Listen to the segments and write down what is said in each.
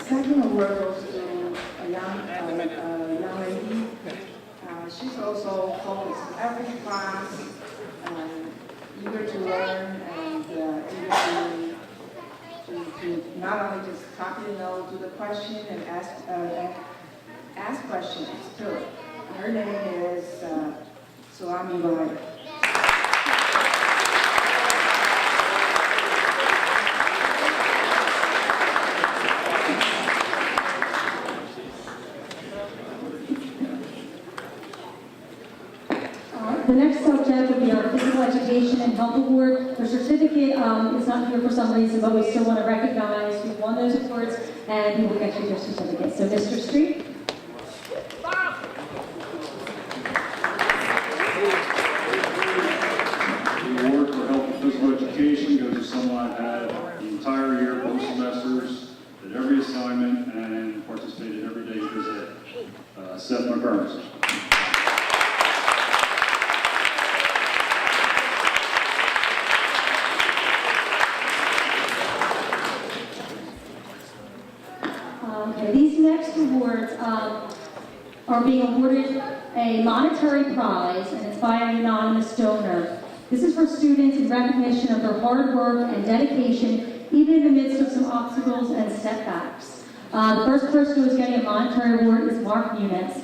second award goes to a young lady. She's also focused in every class, eager to learn and eager to not only just copy the note, do the question and ask questions too. Her name is Suami Bai. The next subject would be our Physical Education and Health Award. The certificate is not here for some reason, but we still want to recognize who won those awards, and you will get your certificate. So, Mr. Street. The award for health and physical education goes to someone that had the entire year, both semesters, did every assignment, and participated every day of his ed. Seth McCurmis. Okay, these next awards are being awarded a monetary prize, and it's by an anonymous donor. This is for students in recognition of their hard work and dedication, even in the midst of some obstacles and setbacks. The first person who is getting a monetary award is Mark Muniz.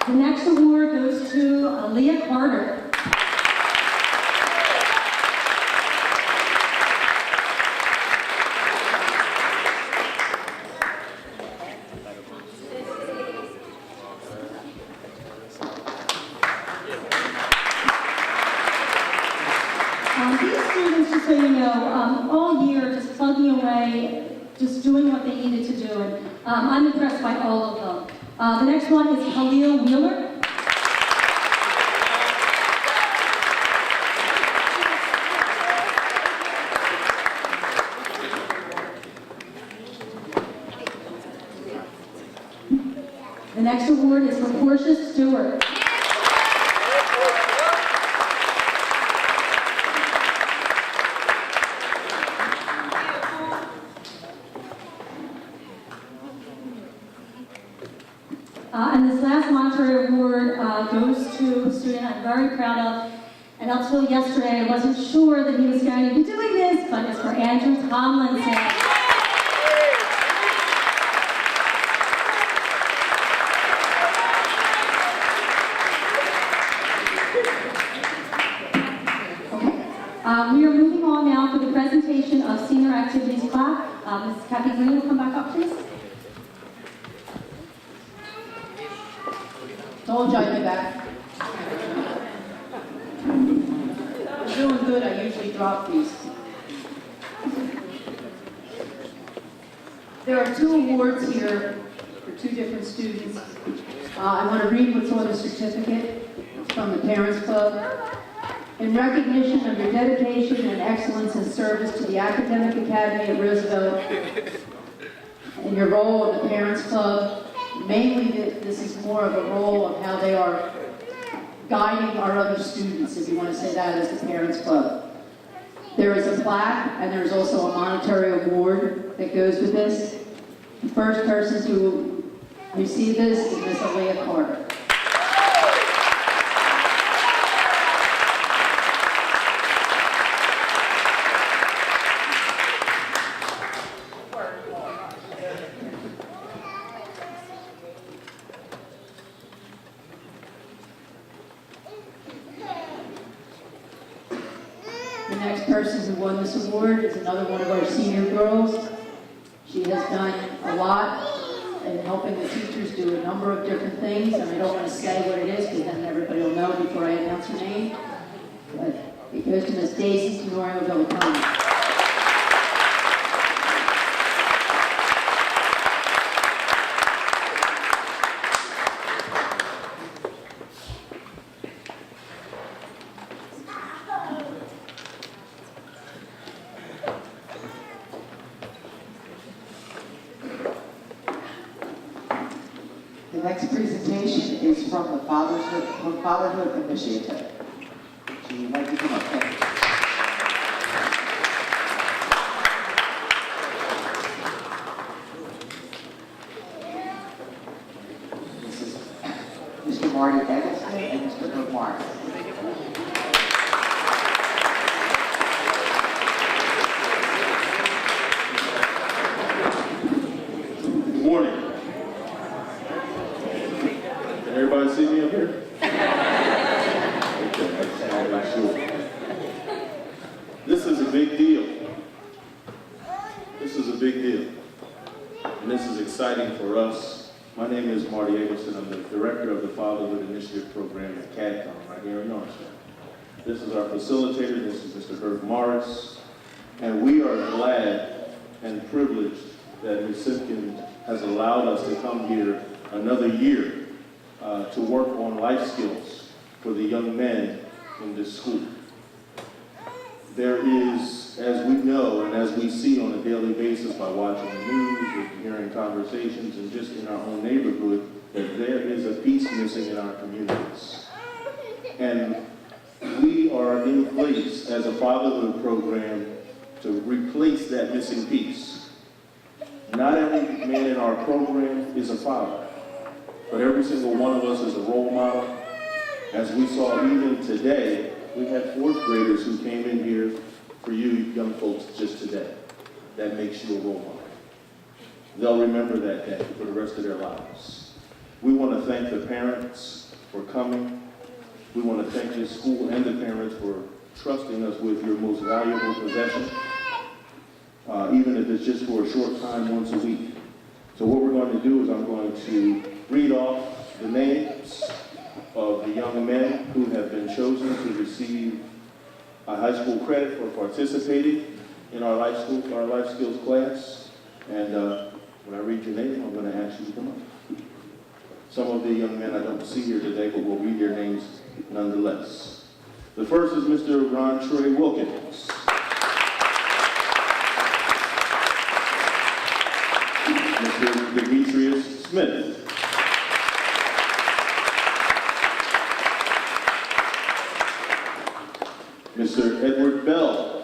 The next award goes to Leah Carter. These students, just so you know, all year just plugging away, just doing what they needed to do, and I'm impressed by all of them. The next one is Khalil Wheeler. The next award is for Portia Stewart. And this last monetary award goes to a student I'm very proud of. And until yesterday, I wasn't sure that he was going to be doing this, but it's for Andrew Tomlinson. We are moving on now for the presentation of senior activities plaque. Ms. Kathy Green will come back up, please. Told you I'd be back. I'm doing good. I usually drop these. There are two awards here for two different students. I want to read what's on the certificate. It's from the Parents Club. In recognition of your dedication and excellence in service to the Academic Academy at Roosevelt and your role in the Parents Club, mainly this is more of a role of how they are guiding our other students, if you want to say that, as the Parents Club. There is a plaque, and there is also a monetary award that goes with this. The first person to receive this is Ms. Aaliyah Carter. The next person who won this award is another one of our senior girls. She has done a lot in helping the teachers do a number of different things, and I don't want to say what it is because then everybody will know before I announce her name. But it goes to Miss Daisy Tenorio Villatoni. next presentation is from the Fatherhood Initiative. Would you like to come up? Thank you. This is Mr. Marty Eggleston and Mr. Hood Morris. Good morning. Can everybody see me up here? Okay, sure. This is a big deal. This is a big deal. And this is exciting for us. My name is Marty Eggleston. I'm the director of the Fatherhood Initiative Program at CADCOM right here in Northside. This is our facilitator. This is Mr. Herb Morris. And we are glad and privileged that Ms. Simpkins has allowed us to come here another year to work on life skills for the young men in this school. There is, as we know and as we see on a daily basis by watching the news and hearing conversations and just in our own neighborhood, that there is a piece missing in our communities. And we are in place as a fatherhood program to replace that missing piece. Not every man in our program is a father, but every single one of us is a role model. As we saw even today, we had fourth graders who came in here for you young folks just today. That makes you a role model. They'll remember that day for the rest of their lives. We want to thank the parents for coming. We want to thank this school and the parents for trusting us with your most valuable possession, even if it's just for a short time once a week. So what we're going to do is I'm going to read off the names of the young men who have been chosen to receive a high school credit for participating in our life skills class. And when I read your name, I'm going to ask you to come up. Some of the young men I don't see here today, but we'll read their names nonetheless. The first is Mr. Ron Trey Wilkins. Mr. Demetrius Smith. Mr. Edward Bell.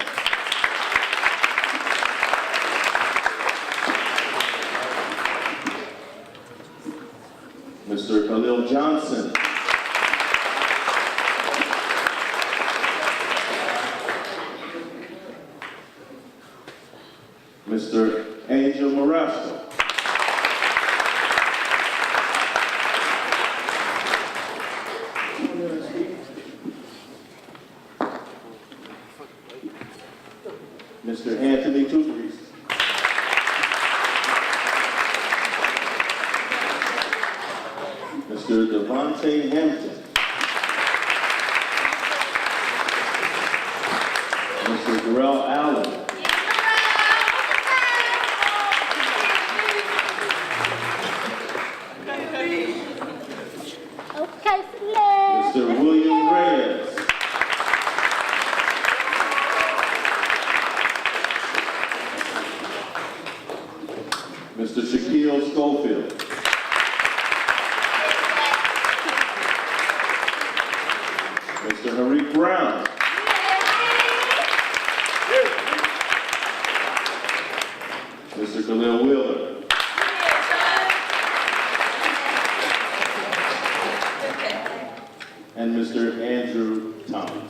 Mr. Khalil Johnson. Mr. Angel Marasco. Mr. Anthony Tugris. Mr. Devontae Hampton. Mr. Darrell Allen. Mr. William Reyes. Mr. Shaquille Schofield. Mr. Harik Brown. Mr. Khalil Wheeler. And Mr. Andrew Thomas.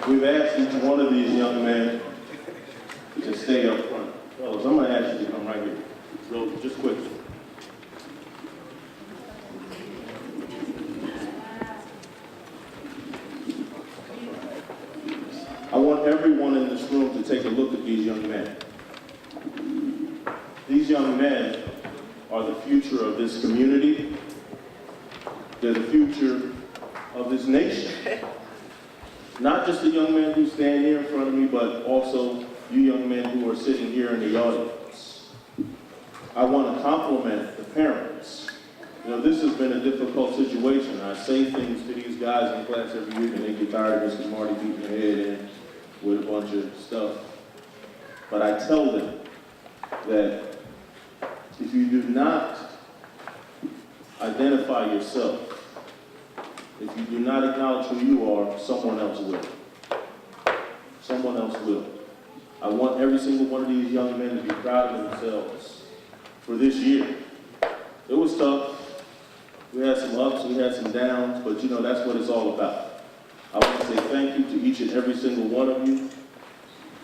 We've asked each one of these young men to stay up front. Fellas, I'm going to ask you to come right here, just quickly. I want everyone in this room to take a look at these young men. These young men are the future of this community. They're the future of this nation. Not just the young men who stand here in front of me, but also you young men who are sitting here in the audience. I want to compliment the parents. You know, this has been a difficult situation. I say things to these guys in class every week and they get tired of Mr. Marty beating their head in with a bunch of stuff. But I tell them that if you do not identify yourself, if you do not acknowledge who you are, someone else will. Someone else will. I want every single one of these young men to be proud of themselves for this year. It was tough. We had some ups, we had some downs, but you know, that's what it's all about. I want to say thank you to each and every single one of you.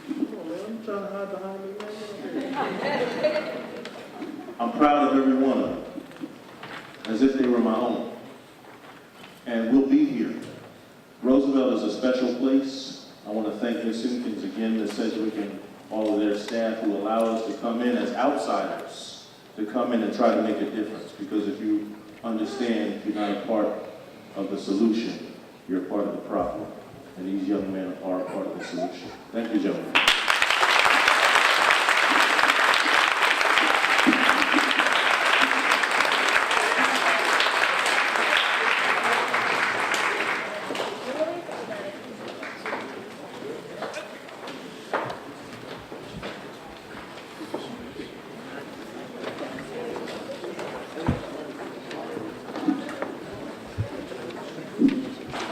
Come on, man, I'm trying to hide behind me. I'm proud of every one of them, as if they were my own. And we'll be here. Roosevelt is a special place. I want to thank Ms. Simpkins again, Ms. Sedgwick, and all of their staff who allow us to come in as outsiders, to come in and try to make a difference. Because if you understand you're not a part of the solution, you're a part of the problem. And these young men are a part of the solution. Thank you, gentlemen.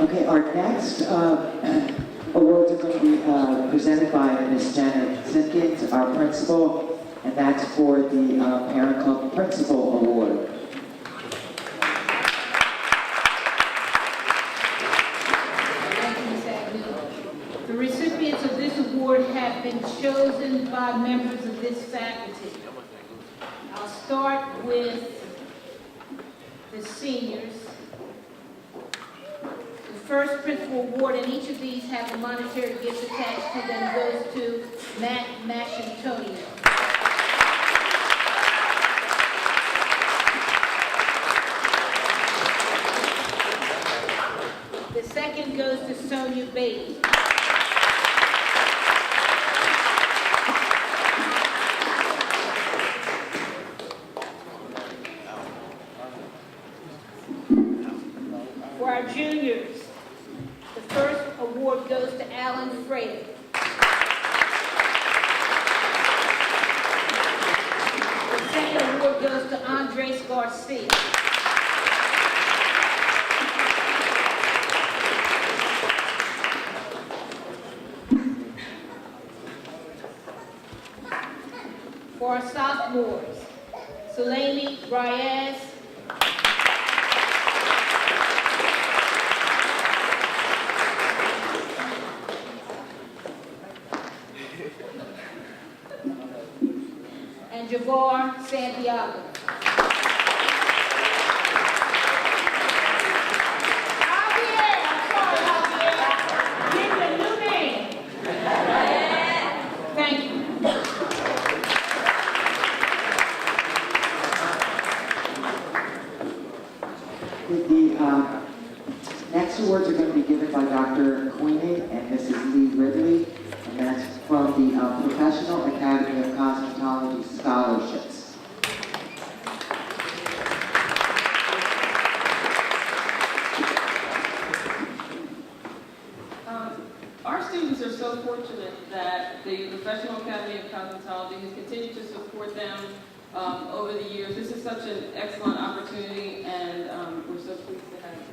Okay, our next awards are going to be presented by Ms. Janet Simpkins, our principal, and that's for the Parent Club Principal Award. Thank you, Ms. Agnew. The recipients of this award have been chosen by members of this faculty. I'll start with the seniors. The first principal award, and each of these have a monetary gift attached to them, goes to Matt Mashantonio. The second goes to Sonia Bailey. For our juniors, the first award goes to Alan Frater. The second award goes to Andres Garcia. For our sophomores, Salami Reyes, and Javar Santiago. Javier, I'm sorry, Javier. Give me a new name. Thank you. The next awards are going to be given by Dr. Queenie and Mrs. Lee Ridley, and that's from the Professional Academy of Cosmetology Scholarships. Our students are so fortunate that the Professional Academy of Cosmetology has continued to support them over the years. This is such an excellent opportunity, and we're so pleased to have it.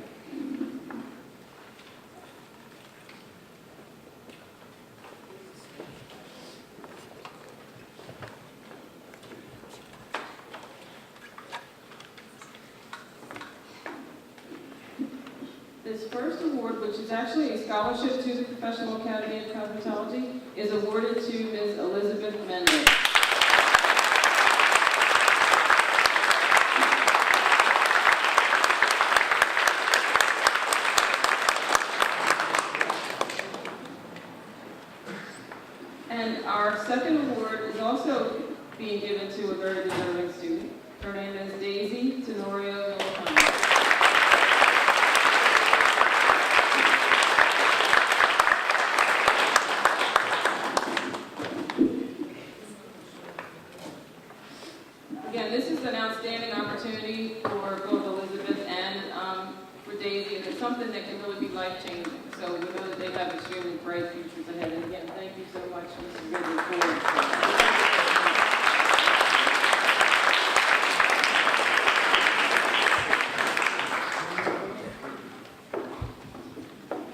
This first award, which is actually a scholarship to the Professional Academy of Cosmetology, is awarded to Ms. Elizabeth Mendez. And our second award is also being given to a very deserving student. Her name is Daisy Tenorio Villalpando. Again, this is an outstanding opportunity for both Elizabeth and for Daisy, and it's something that can really be life-changing. So we know that they have extremely bright futures ahead. And again, thank you so much, Mr. Ridley, for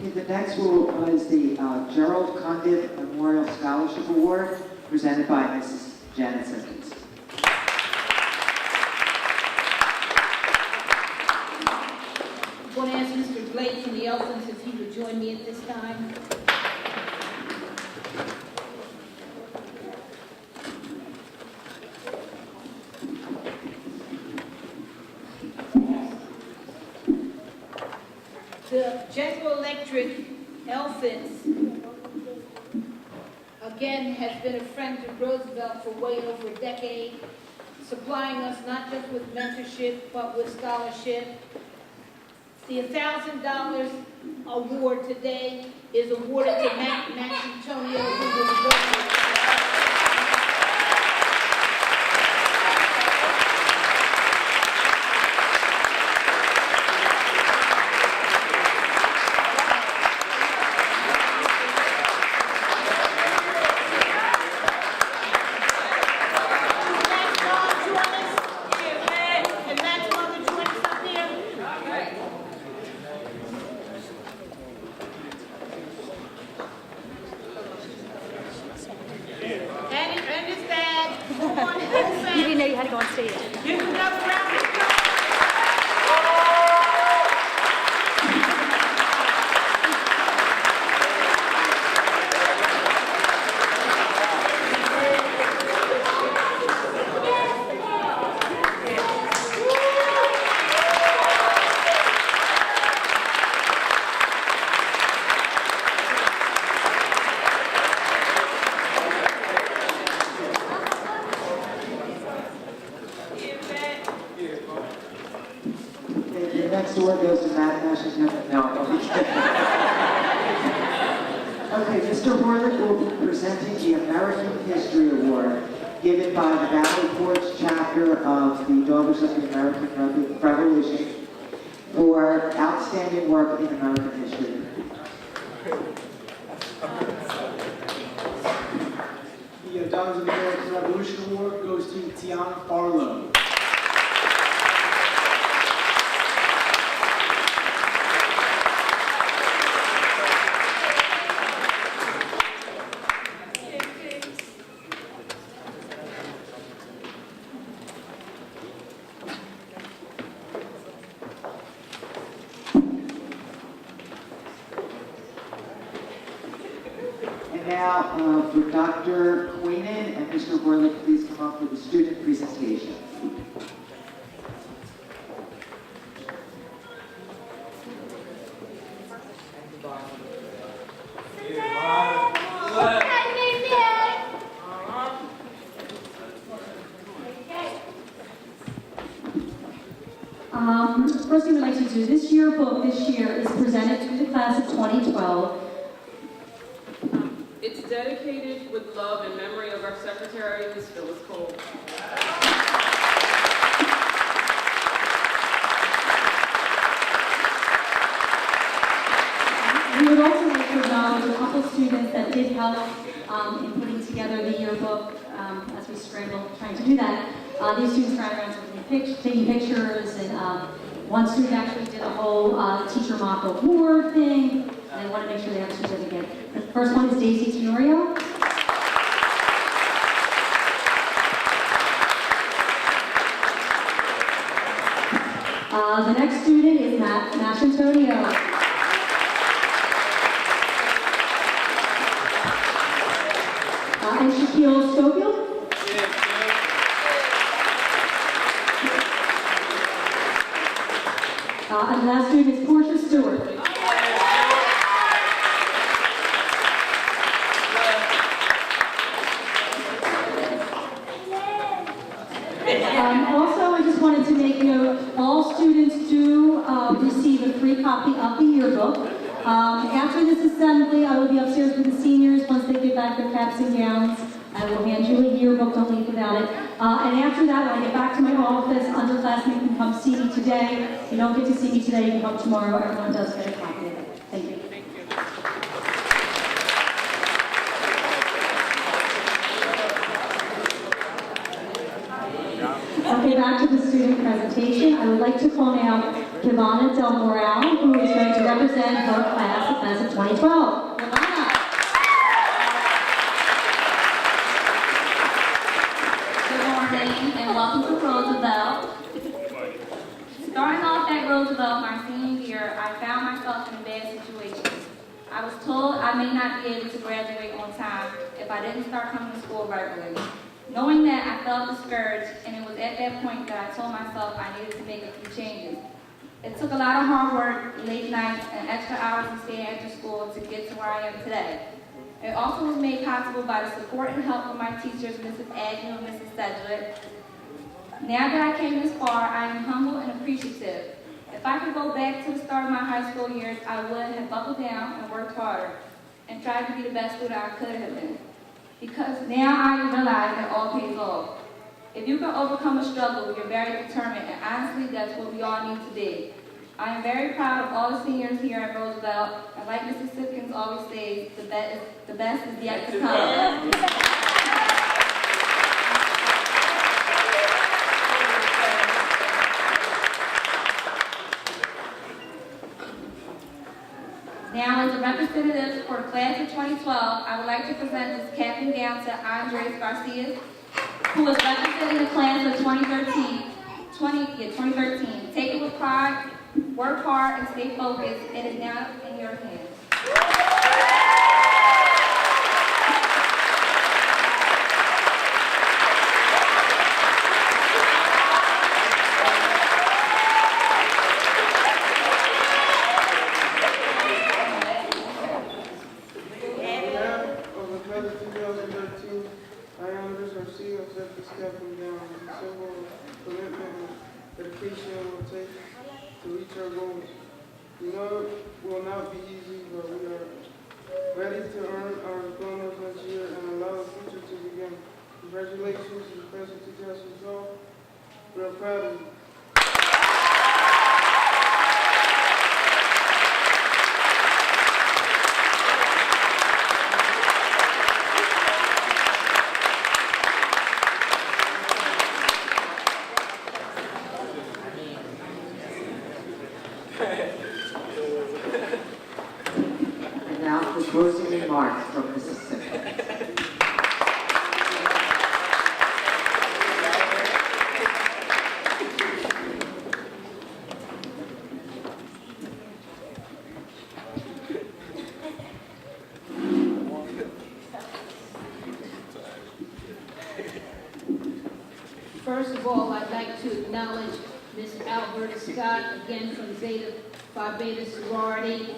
Okay, the next is the Gerald Condit Memorial Scholarship Award, presented by Mrs. Janet Simpkins. I'm going to ask Mr. Blake from the Elfins if he would join me at this time. The General Electric Elfins, again, has been a friend of Roosevelt for way over a decade, supplying us not just with mentorship, but with scholarship. The $1,000 award today is awarded to Matt Antonio, who was working. You didn't know you had to go on stage. Give him another round of applause. Okay, the next award goes to Matt Washington. No, I'm just kidding. Okay, Mr. Horlick will be presenting the American History Award, given by the Valley Forge chapter of the Daughters of the American Revolution for outstanding work in American history. The Daughters of the American Revolution Award goes to Tiana Farlow. And now, for Dr. Queenan and Mr. Horlick, please come up with the student presentation. First thing we'd like to do, this yearbook this year is presented to the class of 2012. It's dedicated with love and memory of our secretary, Ms. Phyllis Cole. We would also like to acknowledge a couple students that did help in putting together the yearbook as we scrambled trying to do that. These students ran around taking pictures, and one student actually did a whole teacher mock award thing, and I want to make sure they have a certificate. The first one is Daisy Tenorio. The next student is Matt Antonio. And Shaquille Schofield. And the last student is Portia Stewart. Also, I just wanted to make note, all students do receive a free copy of the yearbook. After this assembly, I will be upstairs with the seniors. Once they get back their caps and gowns, I will hand you a yearbook, don't leave without it. And after that, when I get back to my office, underclassmen can come see me today. If you don't get to see me today, you can come tomorrow. Everyone does get a copy of it. Thank you. like to call now Kivana Del Moral, who is going to represent her class of 2012. Kivana. Good morning and welcome to Roosevelt. Starting off at Roosevelt my senior year, I found myself in a bad situation. I was told I may not be able to graduate on time if I didn't start coming to school regularly. Knowing that, I felt discouraged, and it was at that point that I told myself I needed to make a few changes. It took a lot of hard work, late nights, and extra hours to stay after school to get to where I am today. It also was made possible by the support and help of my teachers, Mrs. Agnew and Mrs. Sedgwick. Now that I came this far, I am humble and appreciative. If I could go back to the start of my high school years, I would have buckled down and worked harder and tried to be the best student I could have been. Because now I realize that all pays off. If you can overcome a struggle, you're very determined, and honestly, that's what we all need to be. I am very proud of all the seniors here at Roosevelt, and like Mrs. Simpkins always says, the best is yet to come. Now, as a representative for the class of 2012, I would like to present this cap and gown to Andres Garcia, who is representing the class of 2013. Take it with pride, work hard, and stay focused. It is now in your hands. To reach our goals. We know it will not be easy, but we are ready to earn our diplomas next year and allow the future to begin. Congratulations to the class of 2012. We are proud of you. And now the closing remarks from Mrs. Simpkins. First of all, I'd like to acknowledge Ms. Alberta Scott, again from Zeta Phi Beta sorority.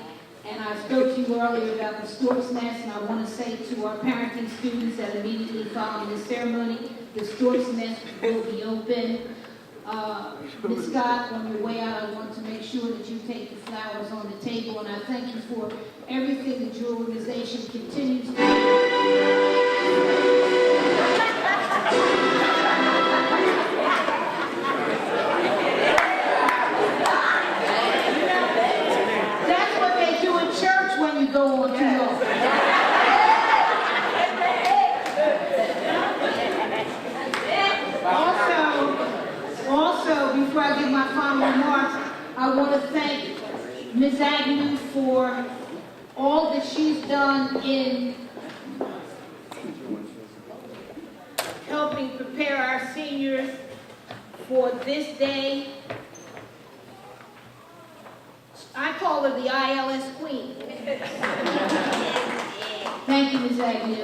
And I spoke to you earlier about the Stork's Nest, and I want to say to our parenting students that immediately following the ceremony, the Stork's Nest will be open. Ms. Scott, on your way out, I want to make sure that you take the flowers on the table, and I thank you for everything that your organization continues to do. That's what they do in church when you go on too long. Also, before I give my final remarks, I want to thank Ms. Agnew for all that she's done in helping prepare our seniors for this day. I call her the ILS Queen. Thank you, Ms. Agnew.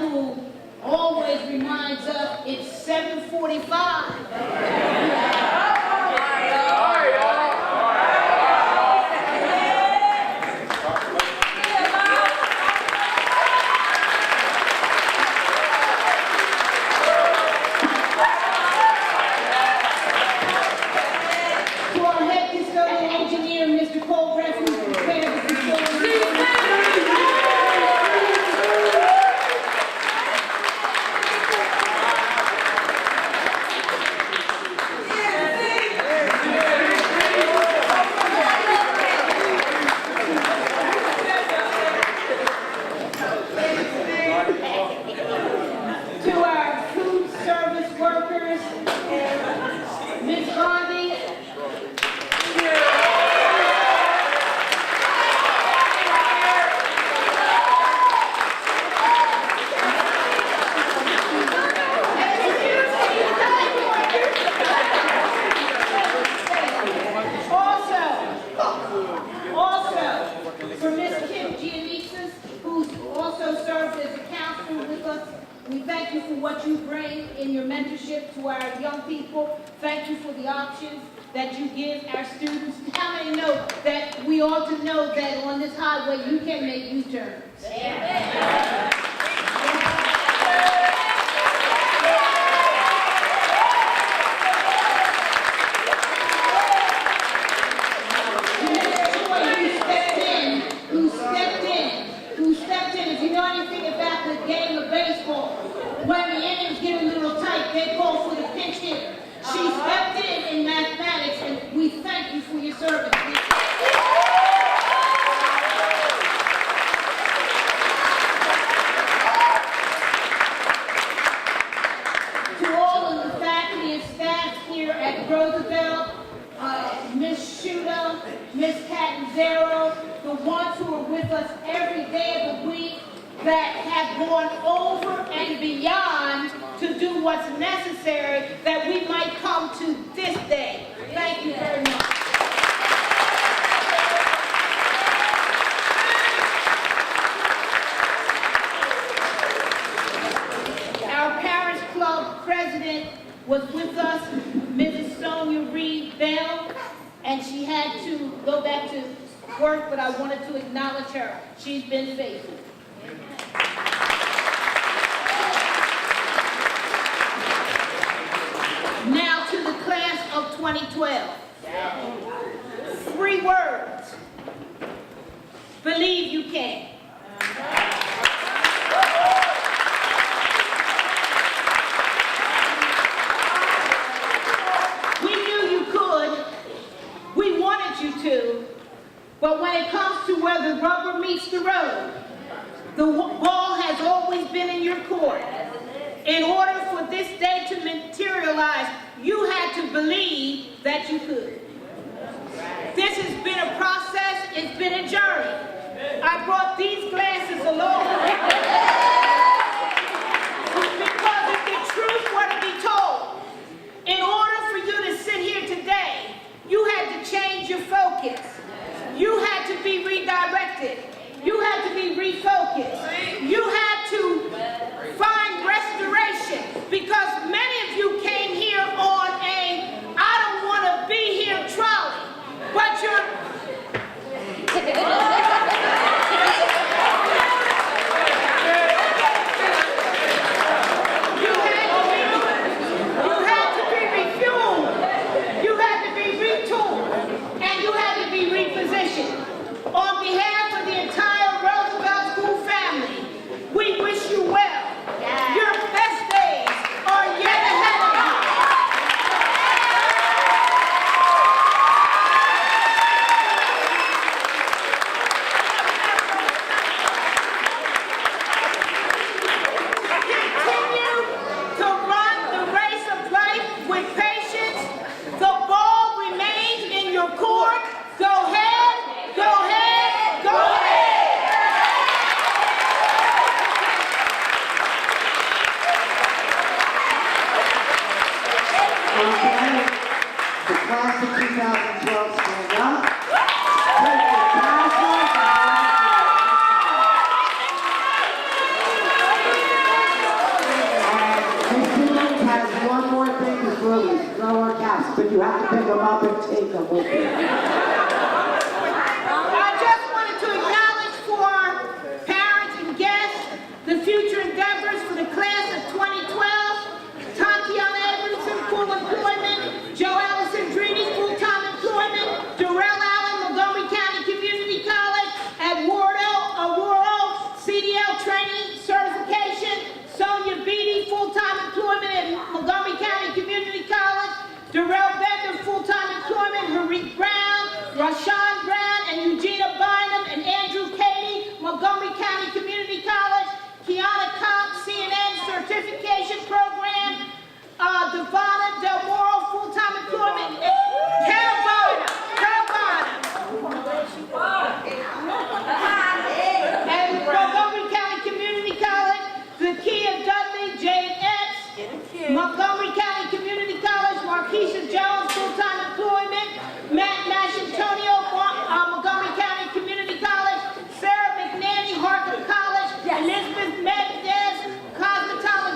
Who always reminds us it's 7:45. We thank you for what you bring in your mentorship to our young people. Thank you for the options that you give our students. How many know that we ought to know that on this highway you can make U-turns? Who stepped in. If you know anything about the game of baseball, when the innings get a little tight, they call for the pinch hitter. She stepped in mathematics, and we thank you for your service. To all of the faculty and staff here at Roosevelt, Miss Shooter, Miss Catanzaro, the ones who are with us every day of the week that have gone over and beyond to do what's necessary that we might come to this day. Thank you very much. Our Parents Club president was with us, Mrs. Sonia Reed Bell, and she had to go back to work, but I wanted to acknowledge her. She's been faithful. Now to the class of 2012. 3 words. Believe you can. We knew you could. We wanted you to. But when it comes to where the rubber meets the road, the ball has always been in your court. In order for this day to materialize, you had to believe that you could. This has been a process, it's been a journey. I brought these glasses along because if the truth were to be told, in order for you to sit here today, you had to change your focus. You had to be redirected. You had to be refocused. You had to find restoration because many of you came here on a I don't want to be here trolley, but you're you had to be refueled. You had to be retooled, and you had to be repositioned. On behalf of the entire Roosevelt School family, we wish you well. Your best days are yet ahead of you. Continue to run the race of life with patience. The ball remains in your court. Go ahead, go ahead, go ahead. Okay, the class of 2012 stand up. Take your classes and Ms. Simmons has one more thing before we throw our caps, but you have to pick them up and take them with you. I just wanted to acknowledge for parents and guests the future endeavors for the class of 2012. Tatiana Edmondson, full employment. Joe Allison Drini, full-time employment. Darrell Allen, Montgomery County Community College. Eduardo Aurora, CDL training certification. Sonia Beatty, full-time employment at Montgomery County Community College. Darrell Bender, full-time employment. Harit Brown, Rashawn Brown, and Eugenia Bynum, and Andrew Cady, Montgomery County Community College. Kiana Cox, CNN certification program. Devonna Del Moro, full-time employment. Carolina. And Montgomery County Community College. Zakia Dudley, Jane Epps. Montgomery County Community College. Marquisha Jones, full-time employment. Matt Maschantonio, Montgomery County Community College. Sarah McNanny, Harkin College. Elizabeth Mendez, cosmetology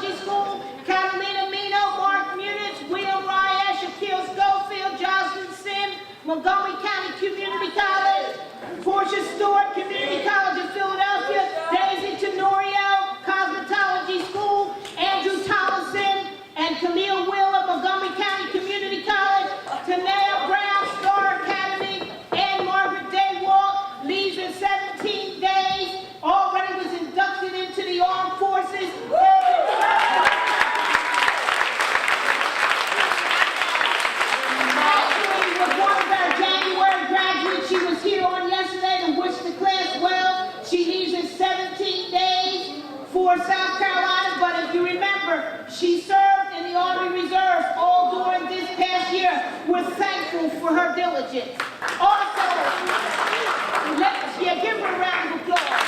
She served in the Army Reserves all during this past year. We're thankful for her diligence. Also, give her a round of applause.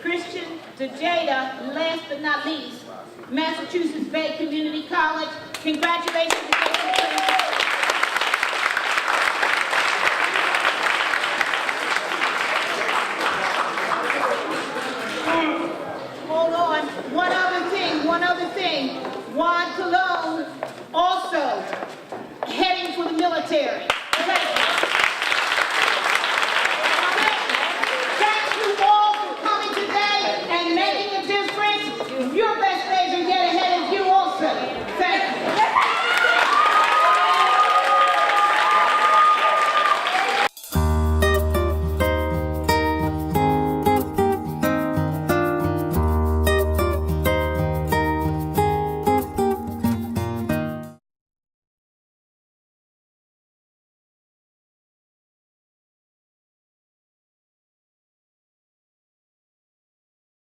Christian DeJada, last but not least, Massachusetts Bay Community College. Congratulations again. Hold on. One other thing. Juan Colon also heading for the military.